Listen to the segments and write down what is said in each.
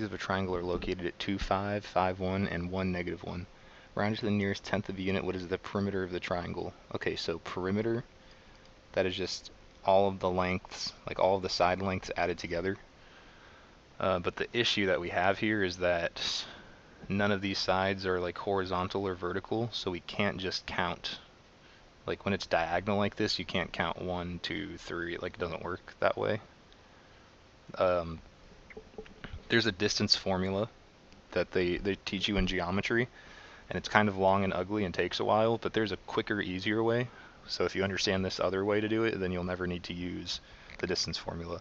vertices of a triangle are located at 2, 5, 5, 1, and 1, negative 1. Round to the nearest tenth of a unit, what is the perimeter of the triangle? Okay, so perimeter, that is just all of the lengths, like all of the side lengths added together. But the issue that we have here is that none of these sides are like horizontal or vertical, so we can't just count. Like when it's diagonal like this, you can't count 1, 2, 3, like it doesn't work that way. There's a distance formula that they teach you in geometry, and it's kind of long and ugly and takes a while, but there's a quicker, easier way. So if you understand this other way to do it, then you'll never need to use the distance formula.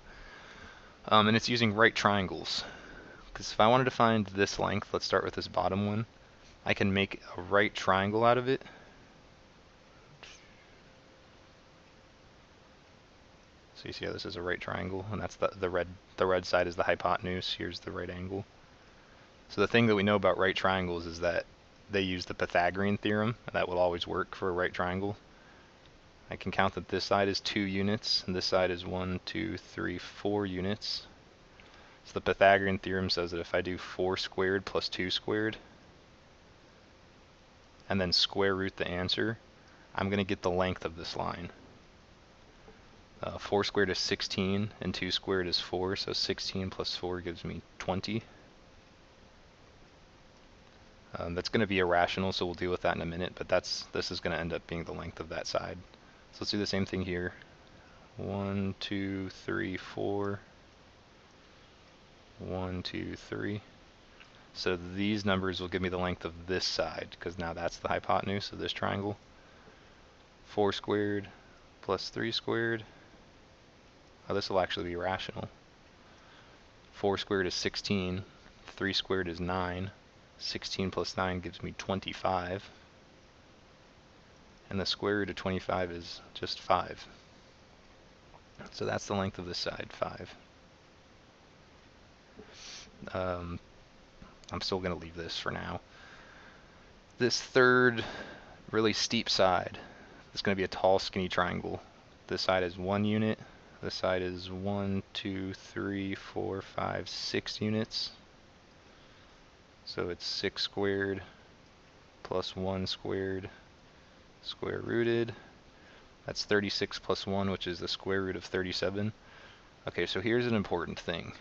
And it's using right triangles. Because if I wanted to find this length, let's start with this bottom one, I can make a right triangle out of it. So you see how this is a right triangle, and that's the red side is the hypotenuse, here's the right angle. So the thing that we know about right triangles is that they use the Pythagorean theorem, and that will always work for a right triangle. I can count that this side is 2 units, and this side is 1, 2, 3, 4 units. So the Pythagorean theorem says that if I do 4 squared plus 2 squared, and then square root the answer, I'm going to get the length of this line. 4 squared is 16, and 2 squared is 4, so 16 plus 4 gives me 20. That's going to be irrational, so we'll deal with that in a minute, but this is going to end up being the length of that side. So let's do the same thing here. 1, 2, 3, 4. 1, 2, 3. So these numbers will give me the length of this side, because now that's the hypotenuse of this triangle. 4 squared plus 3 squared. Oh, this will actually be rational. 4 squared is 16. 3 squared is 9. 16 plus 9 gives me 25. And the square root of 25 is just 5. So that's the length of this side, 5. I'm still going to leave this for now. This third really steep side is going to be a tall, skinny triangle. This side is 1 unit. This side is 1, 2, 3, 4, 5, 6 units. So it's 6 squared plus 1 squared square rooted. That's 36 plus 1, which is the square root of 37. Okay, so here's an important thing.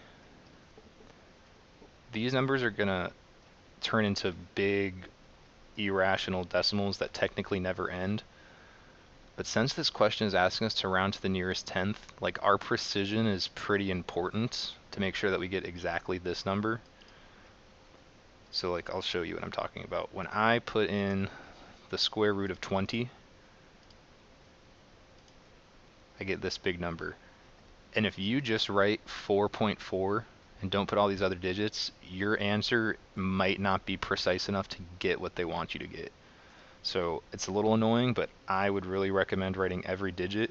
These numbers are going to turn into big, irrational decimals that technically never end. But since this question is asking us to round to the nearest tenth, like our precision is pretty important to make sure that we get exactly this number. So like I'll show you what I'm talking about. When I put in the square root of 20, I get this big number. And if you just write 4.4 and don't put all these other digits, your answer might not be precise enough to get what they want you to get. So it's a little annoying, but I would really recommend writing every digit.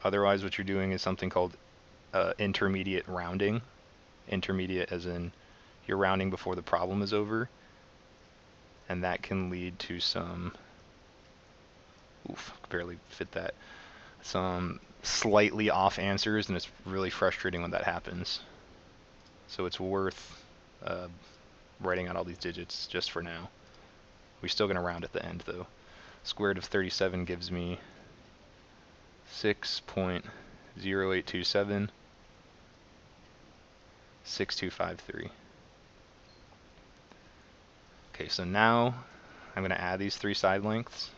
Otherwise, what you're doing is something called intermediate rounding. Intermediate as in you're rounding before the problem is over. And that can lead to some, barely fit that, some slightly off answers, and it's really frustrating when that happens. So it's worth writing out all these digits just for now. We're still going to round at the end though. Square root of 37 gives me 6.0827, 6253. Okay, so now I'm going to add these 3 side lengths.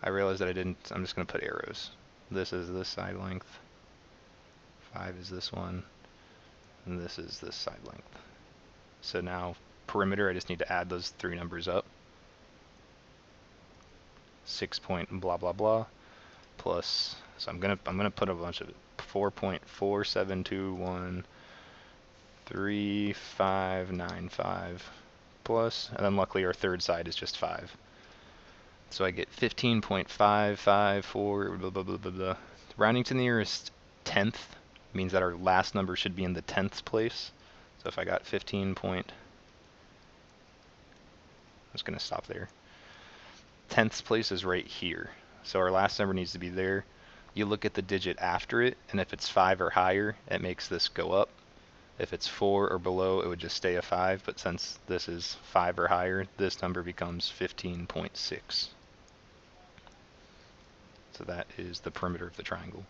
I realized that I didn't, I'm just going to put arrows. This is this side length, 5 is this one, and this is this side length. So now perimeter, I just need to add those 3 numbers up. 6 point blah blah blah plus, so I'm gonna put a bunch of it. 4.47213595 plus, and then luckily our third side is just 5. So I get 15.554 blah blah blah blah blah. Rounding to the nearest tenth means that our last number should be in the tenths place. So if I got 15 point, I'm just going to stop there. Tenths place is right here. So our last number needs to be there. You look at the digit after it, and if it's 5 or higher, it makes this go up. If it's 4 or below, it would just stay a 5, but since this is 5 or higher, this number becomes 15.6. So that is the perimeter of the triangle.